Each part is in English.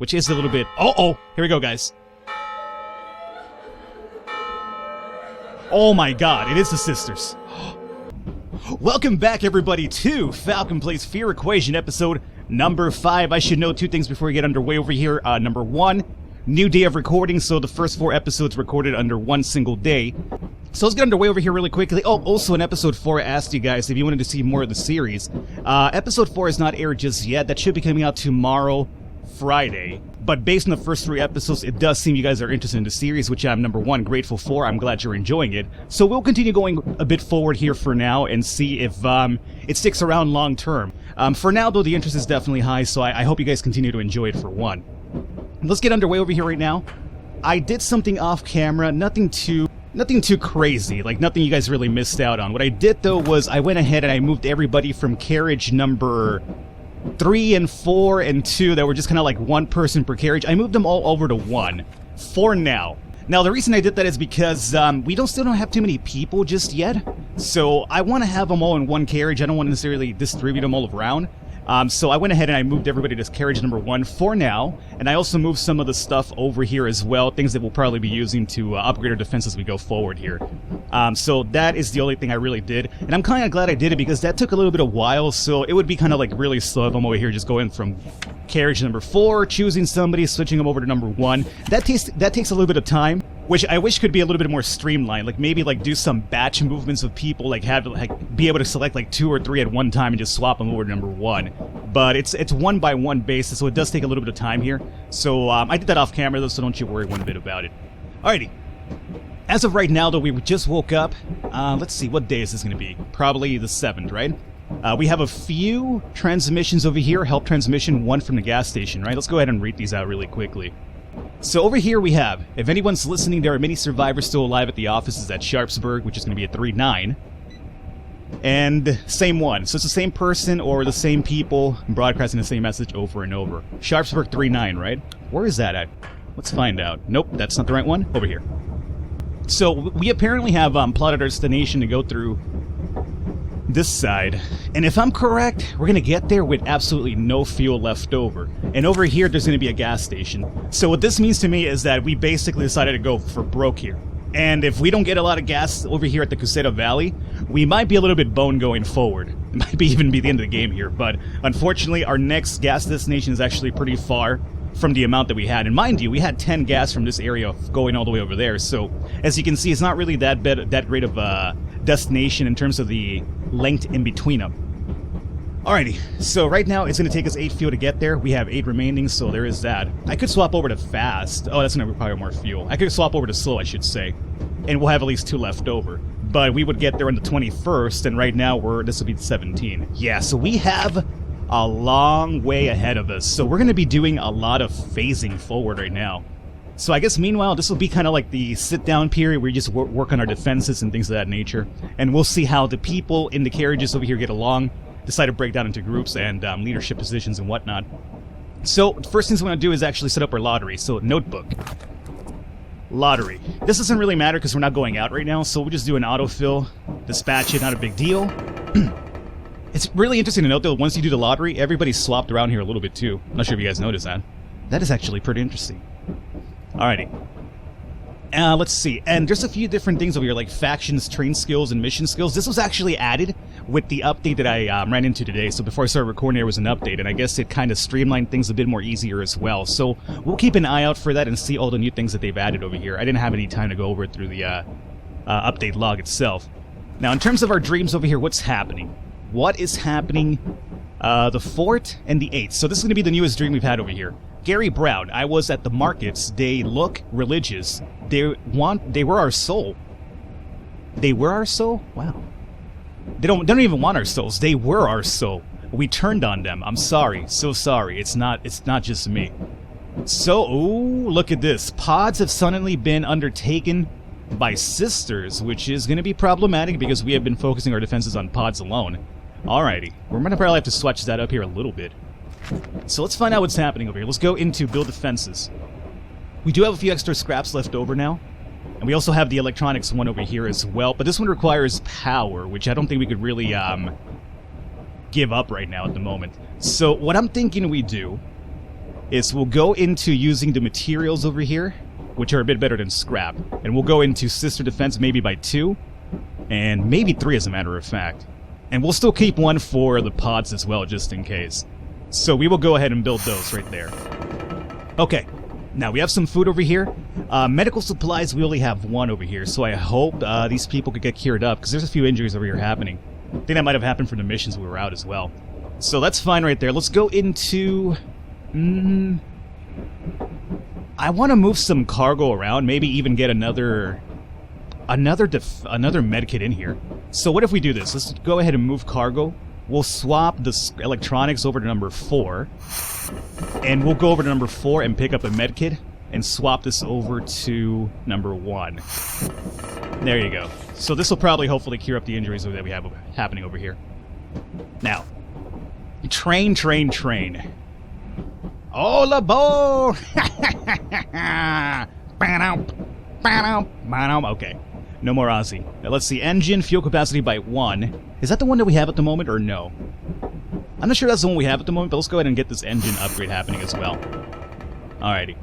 which is a little bit... Oh, here we go, guys. Oh my god, it is the sisters. Welcome back, everybody, to Falcon Plays Fear Equation, episode number 5. I should know two things before we get underway over here. Number 1, new day of recording, so the first 4 episodes recorded under one single day. So let's get underway over here really quickly. Oh, also in episode 4, I asked you guys if you wanted to see more of the series. Episode 4 is not aired just yet. That should be coming out tomorrow, Friday. But based on the first 3 episodes, it does seem you guys are interested in the series, which I'm, number 1, grateful for. I'm glad you're enjoying it. So we'll continue going a bit forward here for now and see if it sticks around long term. For now, though, the interest is definitely high, so I hope you guys continue to enjoy it for one. Let's get underway over here right now. I did something off camera, nothing too crazy, like nothing you guys really missed out on. What I did, though, was I went ahead and I moved everybody from carriage number 3 and 4 and 2 that were just kind of like one person per carriage. I moved them all over to 1 for now. Now, the reason I did that is because we still don't have too many people just yet, so I want to have them all in one carriage. I don't want to necessarily distribute them all around. So I went ahead and I moved everybody to carriage number 1 for now, and I also moved some of the stuff over here as well, things that we'll probably be using to upgrade our defense as we go forward here. So that is the only thing I really did, and I'm kind of glad I did it because that took a little bit of while, so it would be kind of like really slow if I'm over here just going from carriage number 4, choosing somebody, switching them over to number 1. That takes a little bit of time, which I wish could be a little bit more streamlined, like maybe like do some batch movements of people, like be able to select like 2 or 3 at one time and just swap them over to number 1. But it's 1-by-1 basis, so it does take a little bit of time here. So I did that off camera though, so don't you worry one bit about it. Alrighty. As of right now though, we just woke up. Let's see, what day is this going to be? Probably the 7th, right? We have a few transmissions over here. Help transmission, 1 from the gas station, right? Let's go ahead and read these out really quickly. So over here we have, if anyone's listening, there are many survivors still alive at the offices at Sharpsburg, which is going to be at 3-9. And same one. So it's the same person or the same people broadcasting the same message over and over. Sharpsburg 3-9, right? Where is that at? Let's find out. Nope, that's not the right one. Over here. So we apparently have plotted our destination to go through this side, and if I'm correct, we're gonna get there with absolutely no fuel left over. And over here there's gonna be a gas station. So what this means to me is that we basically decided to go for broke here. And if we don't get a lot of gas over here at the Cuseta Valley, we might be a little bit boned going forward. It might even be the end of the game here, but unfortunately our next gas destination is actually pretty far from the amount that we had. And mind you, we had 10 gas from this area going all the way over there, so as you can see, it's not really that great of a destination in terms of the length in between them. Alrighty, so right now it's going to take us 8 fuel to get there. We have 8 remaining, so there is that. I could swap over to fast. Oh, that's going to require more fuel. I could swap over to slow, I should say, and we'll have at least 2 left over. But we would get there on the 21st, and right now this will be the 17th. Yeah, so we have a long way ahead of us, so we're going to be doing a lot of phasing forward right now. So I guess meanwhile, this will be kind of like the sit-down period where we just work on our defenses and things of that nature. And we'll see how the people in the carriages over here get along, decide to break down into groups and leadership positions and whatnot. So the first things we want to do is actually set up our lottery. So notebook. Lottery. This doesn't really matter because we're not going out right now, so we'll just do an autofill, dispatch it, not a big deal. It's really interesting to note though, once you do the lottery, everybody's swapped around here a little bit too. I'm not sure if you guys noticed that. That is actually pretty interesting. Alrighty. Let's see. And there's a few different things over here, like factions, train skills, and mission skills. This was actually added with the update that I ran into today. So before I started recording, there was an update, and I guess it kind of streamlined things a bit more easier as well. So we'll keep an eye out for that and see all the new things that they've added over here. I didn't have any time to go over it through the update log itself. Now, in terms of our dreams over here, what's happening? What is happening? The 4th and the 8th. So this is going to be the newest dream we've had over here. Gary Brown, I was at the markets. They look religious. They were our soul. They were our soul? Wow. They don't even want our souls. They were our soul. We turned on them. I'm sorry. So sorry. It's not just me. So, ooh, look at this. Pods have suddenly been undertaken by sisters, which is going to be problematic because we have been focusing our defenses on pods alone. Alrighty. We're going to probably have to switch that up here a little bit. So let's find out what's happening over here. Let's go into build defenses. We do have a few extra scraps left over now. And we also have the electronics one over here as well. But this one requires power, which I don't think we could really give up right now at the moment. So what I'm thinking we do is we'll go into using the materials over here, which are a bit better than scrap. And we'll go into sister defense maybe by 2, and maybe 3 as a matter of fact. And we'll still keep 1 for the pods as well, just in case. So we will go ahead and build those right there. Okay, now we have some food over here. Medical supplies, we only have 1 over here, so I hope these people could get cured up, because there's a few injuries over here happening. I think that might have happened from the missions we were out as well. So that's fine right there. Let's go into... I want to move some cargo around, maybe even get another medkit in here. So what if we do this? Let's go ahead and move cargo. We'll swap the electronics over to number 4. And we'll go over to number 4 and pick up a medkit and swap this over to number 1. There you go. So this will probably hopefully cure up the injuries that we have happening over here. Now, train. Oh, la bo! Okay. No more Aussie. Now let's see. Engine, fuel capacity by 1. Is that the one that we have at the moment, or no? I'm not sure that's the one we have at the moment, but let's go ahead and get this engine upgrade happening as well. Alrighty.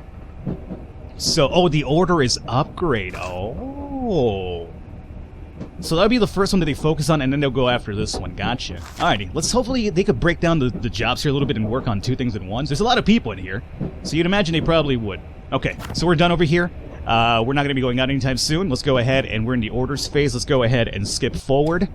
So, oh, the order is upgrade. Oh. So that'll be the first one that they focus on, and then they'll go after this one. Gotcha. Alrighty. Let's hopefully they could break down the jobs here a little bit and work on 2 things at once. There's a lot of people in here, so you'd imagine they probably would. Okay, so we're done over here. We're not going to be going out anytime soon. Let's go ahead, and we're in the orders phase. Let's go ahead and skip forward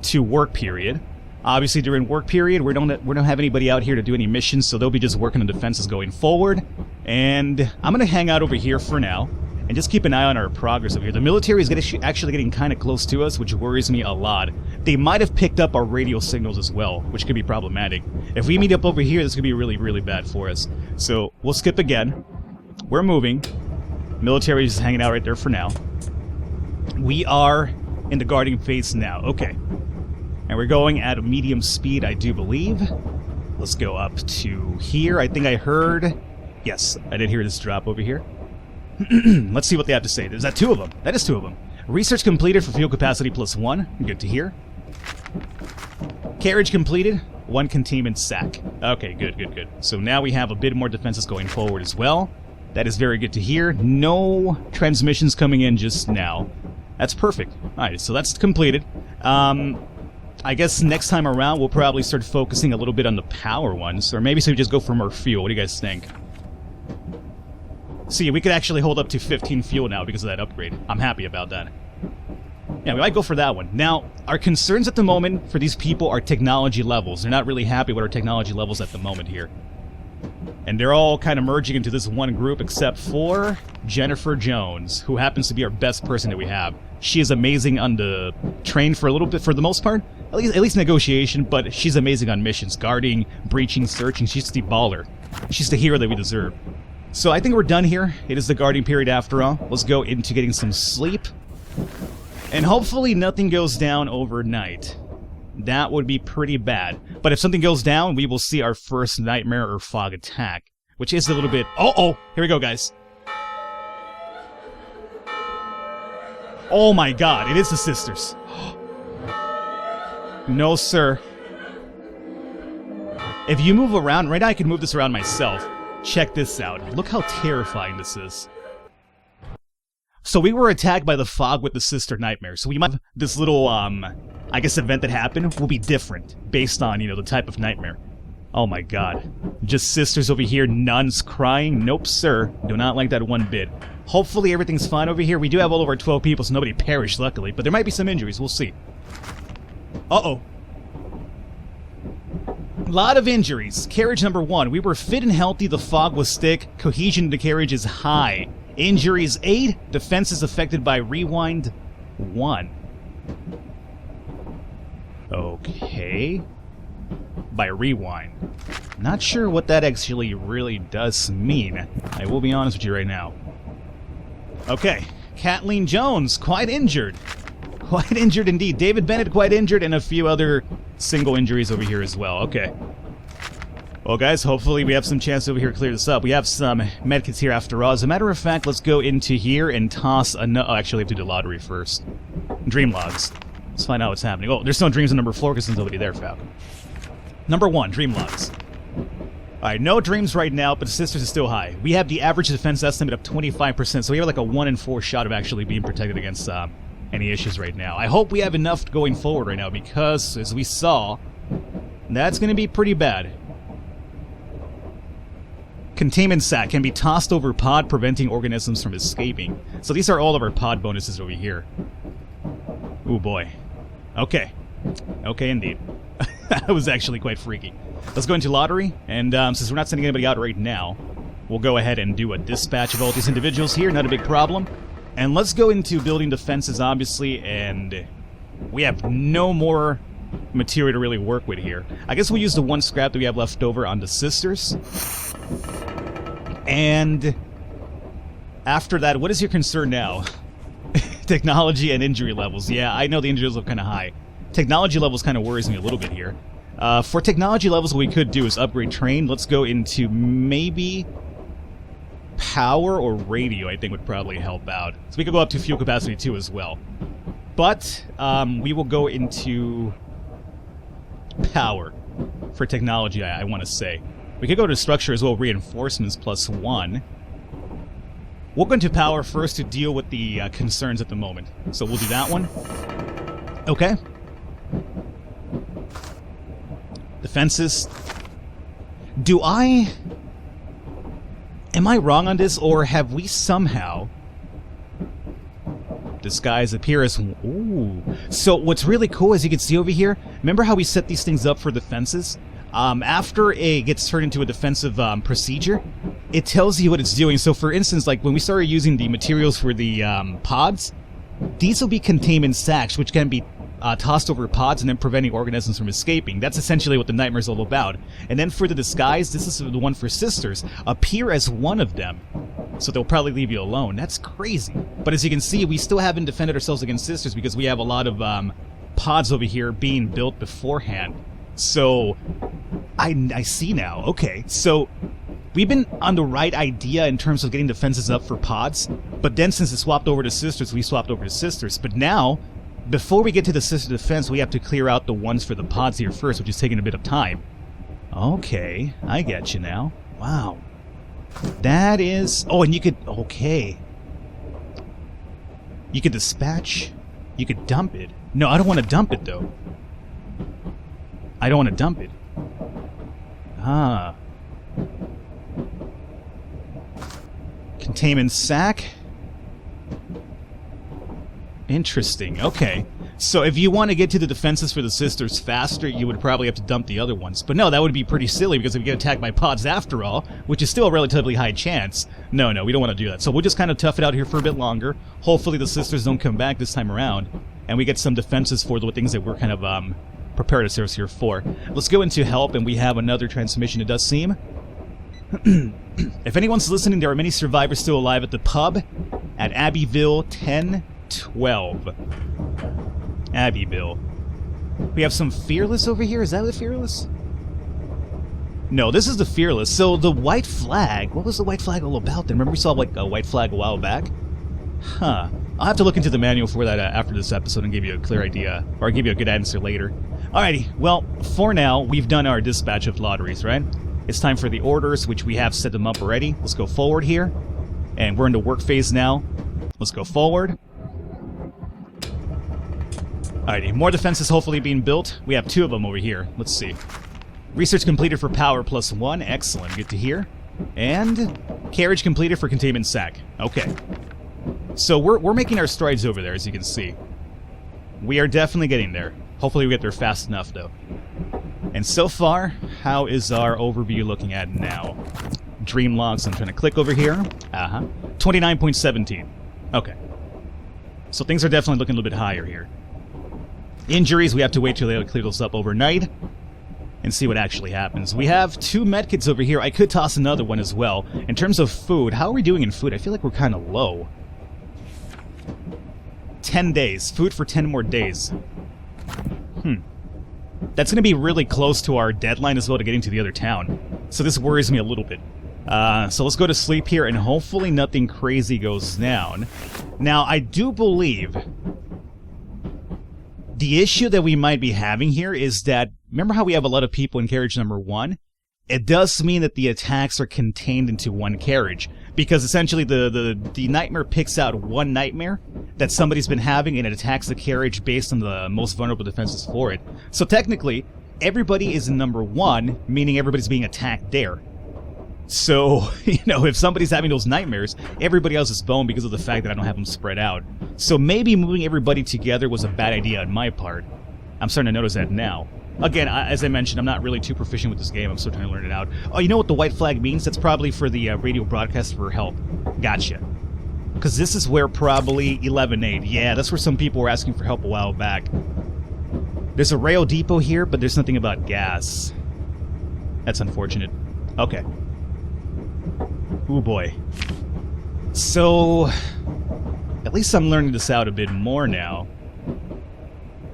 to work period. Obviously, during work period, we don't have anybody out here to do any missions, so they'll be just working on defenses going forward. And I'm going to hang out over here for now and just keep an eye on our progress over here. The military is actually getting kind of close to us, which worries me a lot. They might have picked up our radio signals as well, which could be problematic. If we meet up over here, this could be really, really bad for us. So we'll skip again. We're moving. Military is hanging out right there for now. We are in the guarding phase now. Okay. And we're going at a medium speed, I do believe. Let's go up to here. I think I heard... Yes, I did hear this drop over here. Let's see what they have to say. Is that 2 of them? That is 2 of them. Research completed for fuel capacity plus 1. Good to hear. Carriage completed. 1 containment sack. Okay, good. So now we have a bit more defenses going forward as well. That is very good to hear. No transmissions coming in just now. That's perfect. Alright, so that's completed. I guess next time around we'll probably start focusing a little bit on the power ones, or maybe so we just go for more fuel. What do you guys think? See, we could actually hold up to 15 fuel now because of that upgrade. I'm happy about that. Yeah, we might go for that one. Now, our concerns at the moment for these people are technology levels. They're not really happy with our technology levels at the moment here. And they're all kind of merging into this one group except for Jennifer Jones, who happens to be our best person that we have. She is amazing on the train for a little bit, for the most part. At least negotiation, but she's amazing on missions. Guarding, breaching, searching. She's the baller. She's the hero that we deserve. So I think we're done here. It is the guarding period after all. Let's go into getting some sleep. And hopefully nothing goes down overnight. That would be pretty bad. But if something goes down, we will see our first nightmare or fog attack. Which is a little bit... Oh! Here we go, guys. Oh my god, it is the sisters. No, sir. If you move around... Right now I can move this around myself. Check this out. Look how terrifying this is. So we were attacked by the fog with the sister nightmare. So we might have this little, I guess event that happened will be different based on, the type of nightmare. Oh my god. Just sisters over here, nuns crying? Nope, sir. Do not like that one bit. Hopefully everything's fine over here. We do have all over 12 people, so nobody perished, luckily. But there might be some injuries. We'll see. Uh-oh. Lot of injuries. Carriage number 1. We were fit and healthy. The fog was thick. Cohesion in the carriage is high. Injuries 8. Defenses affected by rewind 1. Okay. By rewind. Not sure what that actually really does mean. I will be honest with you right now. Okay. Kathleen Jones, quite injured. Quite injured indeed. David Bennett, quite injured, and a few other single injuries over here as well. Okay. Well, guys, hopefully we have some chance over here to clear this up. We have some medkits here after all. As a matter of fact, let's go into here and toss another... Oh, actually, we have to do the lottery first. Dream logs. Let's find out what's happening. Oh, there's no dreams in number 4 because there's nobody there, Falcon. Number 1, dream logs. Alright, no dreams right now, but the Sisters is still high. We have the average defense estimate of 25%, so we have like a 1 in 4 shot of actually being protected against any issues right now. I hope we have enough going forward right now, because, as we saw, that's going to be pretty bad. Containment sac can be tossed over pod, preventing organisms from escaping. So these are all of our pod bonuses over here. Ooh boy. Okay. Okay indeed. That was actually quite freaky. Let's go into lottery, and since we're not sending anybody out right now, we'll go ahead and do a dispatch of all these individuals here, not a big problem. And let's go into building defenses, obviously, and we have no more material to really work with here. I guess we'll use the 1 scrap that we have left over on the Sisters. And after that, what is your concern now? Technology and injury levels. Yeah, I know the injury levels are kind of high. Technology levels kind of worries me a little bit here. For technology levels, what we could do is upgrade train. Let's go into maybe power or radio, I think would probably help out. So we could go up to fuel capacity too as well. But we will go into power for technology, I want to say. We could go to structure as well, reinforcements +1. We'll go into power first to deal with the concerns at the moment. So we'll do that one. Okay. Defenses. Am I wrong on this, or have we somehow... This guys appear as... Ooh. So what's really cool, as you can see over here, remember how we set these things up for defenses? After it gets turned into a defensive procedure, it tells you what it's doing. So for instance, like when we started using the materials for the pods, these will be containment sacs, which can be tossed over pods and then preventing organisms from escaping. That's essentially what the nightmare's all about. And then for the disguise, this is the one for Sisters, appear as one of them. So they'll probably leave you alone. That's crazy. But as you can see, we still haven't defended ourselves against Sisters because we have a lot of pods over here being built beforehand. So, I see now. Okay, so we've been on the right idea in terms of getting defenses up for pods, but then since it swapped over to Sisters, we swapped over to Sisters. But now, before we get to the Sister defense, we have to clear out the ones for the pods here first, which is taking a bit of time. Okay, I get you now. Wow. That is... Oh, and you could... Okay. You could dispatch... You could dump it. No, I don't want to dump it, though. I don't want to dump it. Ah. Containment sac. Interesting. Okay. So if you want to get to the defenses for the Sisters faster, you would probably have to dump the other ones. But no, that would be pretty silly because if you get attacked by pods after all, which is still a relatively high chance, no, we don't want to do that. So we'll just kind of tough it out here for a bit longer. Hopefully the Sisters don't come back this time around, and we get some defenses for the things that we're kind of prepared ourselves here for. Let's go into help, and we have another transmission, it does seem. If anyone's listening, there are many survivors still alive at the pub at Abbeville 1012. Abbeville. We have some Fearless over here. Is that the Fearless? No, this is the Fearless. So the white flag, what was the white flag all about then? Remember we saw like a white flag a while back? Huh. I'll have to look into the manual for that after this episode and give you a clear idea, or give you a good answer later. Alrighty, well, for now, we've done our dispatch of lotteries, right? It's time for the orders, which we have set them up already. Let's go forward here. And we're in the work phase now. Let's go forward. Alrighty, more defenses hopefully being built. We have 2 of them over here. Let's see. Research completed for power +1. Excellent, good to hear. And carriage completed for containment sac. Okay. So we're making our strides over there, as you can see. We are definitely getting there. Hopefully we get there fast enough, though. And so far, how is our overview looking at now? Dream logs, I'm trying to click over here. 29.17. Okay. So things are definitely looking a little bit higher here. Injuries, we have to wait till they clear those up overnight and see what actually happens. We have 2 medkits over here. I could toss another one as well. In terms of food, how are we doing in food? I feel like we're kind of low. 10 days. Food for 10 more days. That's going to be really close to our deadline as well to getting to the other town. So this worries me a little bit. So let's go to sleep here and hopefully nothing crazy goes down. Now, I do believe the issue that we might be having here is that, remember how we have a lot of people in carriage number 1? it does mean that the attacks are contained into one carriage, because essentially the nightmare picks out one nightmare that somebody's been having and it attacks the carriage based on the most vulnerable defenses for it. So technically, everybody is in number 1, meaning everybody's being attacked there. So, you know, if somebody's having those nightmares, everybody else is boned because of the fact that I don't have them spread out. So maybe moving everybody together was a bad idea on my part. I'm starting to notice that now. Again, as I mentioned, I'm not really too proficient with this game. I'm still trying to learn it out. Oh, you know what the white flag means? That's probably for the radio broadcast for help. Gotcha. Because this is where probably 11-8. Yeah, that's where some people were asking for help a while back. There's a rail depot here, but there's nothing about gas. That's unfortunate. Okay. Ooh boy. So, at least I'm learning this out a bit more now.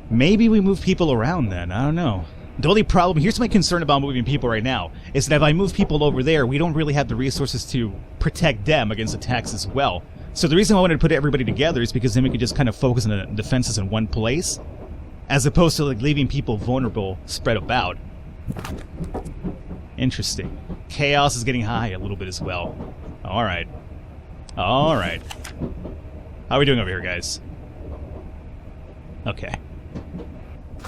Maybe we move people around then, I don't know. The only problem, here's my concern about moving people right now, is that if I move people over there, we don't really have the resources to protect them against attacks as well. So the reason I wanted to put everybody together is because then we could just kind of focus on the defenses in one place, as opposed to like leaving people vulnerable spread about. Interesting. Chaos is getting high a little bit as well. Alright. Alright. How are we doing over here, guys? Okay.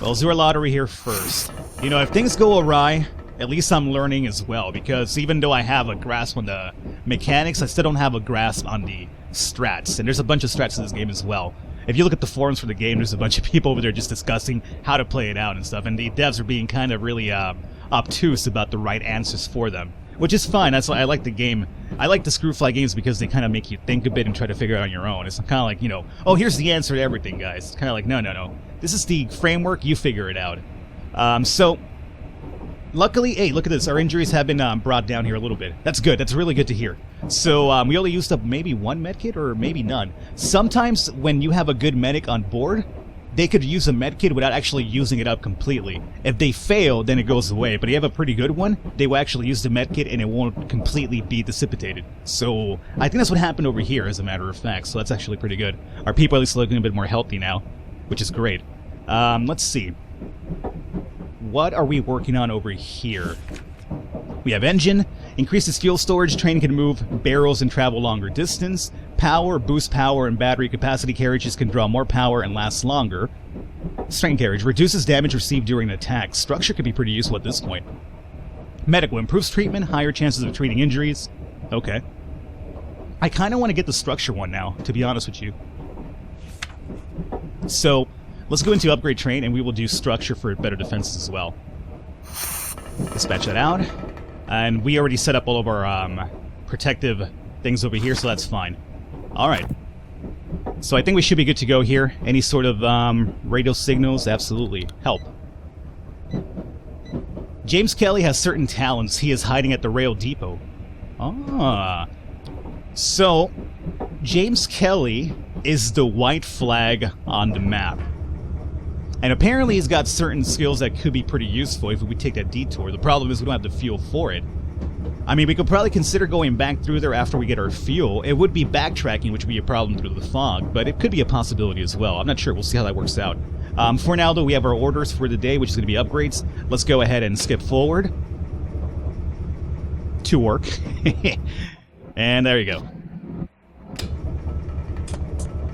Well, let's do our lottery here first. You know, if things go awry, at least I'm learning as well, because even though I have a grasp on the mechanics, I still don't have a grasp on the strats, and there's a bunch of strats in this game as well. If you look at the forums for the game, there's a bunch of people over there just discussing how to play it out and stuff, and the devs are being kind of really obtuse about the right answers for them, which is fine. That's why I like the game. I like the Screwfly games because they kind of make you think a bit and try to figure it out on your own. It's kind of like, you know, oh, here's the answer to everything, guys. It's kind of like, no. This is the framework, you figure it out. So, luckily, hey, look at this. Our injuries have been brought down here a little bit. That's good. That's really good to hear. So, we only used up maybe one medkit or maybe none. Sometimes when you have a good medic on board, they could use a medkit without actually using it up completely. If they fail, then it goes away. But if you have a pretty good one, they will actually use the medkit and it won't completely be dissipated. So, I think that's what happened over here, as a matter of fact. So that's actually pretty good. Our people are at least looking a bit more healthy now, which is great. Let's see. What are we working on over here? We have engine, increases fuel storage, train can move barrels and travel longer distance. Power, boost power, and battery capacity carriages can draw more power and last longer. Strain carriage, reduces damage received during an attack. Structure could be pretty useful at this point. Medical, improves treatment, higher chances of treating injuries. Okay. I kind of want to get the structure one now, to be honest with you. So, let's go into upgrade train and we will do structure for better defenses as well. Dispatch that out. And we already set up all of our protective things over here, so that's fine. Alright. So I think we should be good to go here. Any sort of radio signals? Absolutely. Help. James Kelly has certain talents. He is hiding at the rail depot. Ah. So, James Kelly is the white flag on the map. And apparently he's got certain skills that could be pretty useful if we take that detour. The problem is we don't have the fuel for it. I mean, we could probably consider going back through there after we get our fuel. It would be backtracking, which would be a problem through the fog, but it could be a possibility as well. I'm not sure. We'll see how that works out. For now, though, we have our orders for the day, which is going to be upgrades. Let's go ahead and skip forward to work. And there you go.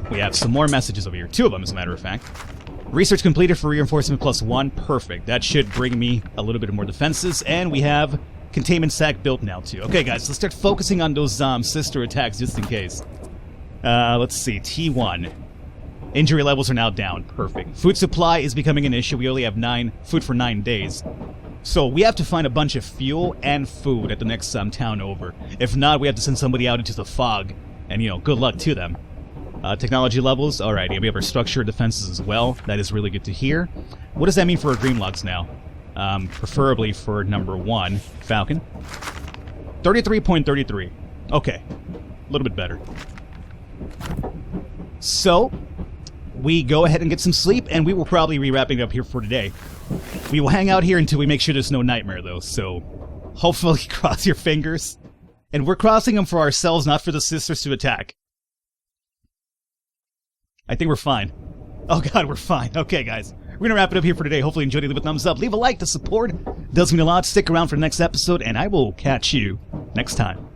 We have some more messages over here. 2 of them, as a matter of fact. Research completed for reinforcement +1. Perfect. That should bring me a little bit more defenses. And we have containment sack built now, too. Okay, guys, let's start focusing on those sister attacks just in case. Let's see. T1. Injury levels are now down. Perfect. Food supply is becoming an issue. We only have food for 9 days. So we have to find a bunch of fuel and food at the next town over. If not, we have to send somebody out into the fog. And, you know, good luck to them. Technology levels, alright, we have our structure defenses as well. That is really good to hear. What does that mean for our green logs now? Preferably for number 1, Falcon. 33.33. Okay. A little bit better. So, we go ahead and get some sleep, and we will probably be wrapping up here for today. We will hang out here until we make sure there's no nightmare, though, so hopefully cross your fingers. And we're crossing them for ourselves, not for the sisters to attack. I think we're fine. Oh god, we're fine. Okay, guys. We're gonna wrap it up here for today. Hopefully you enjoyed it. Leave a thumbs up. Leave a like to support. Does mean a lot. Stick around for the next episode, and I will catch you next time.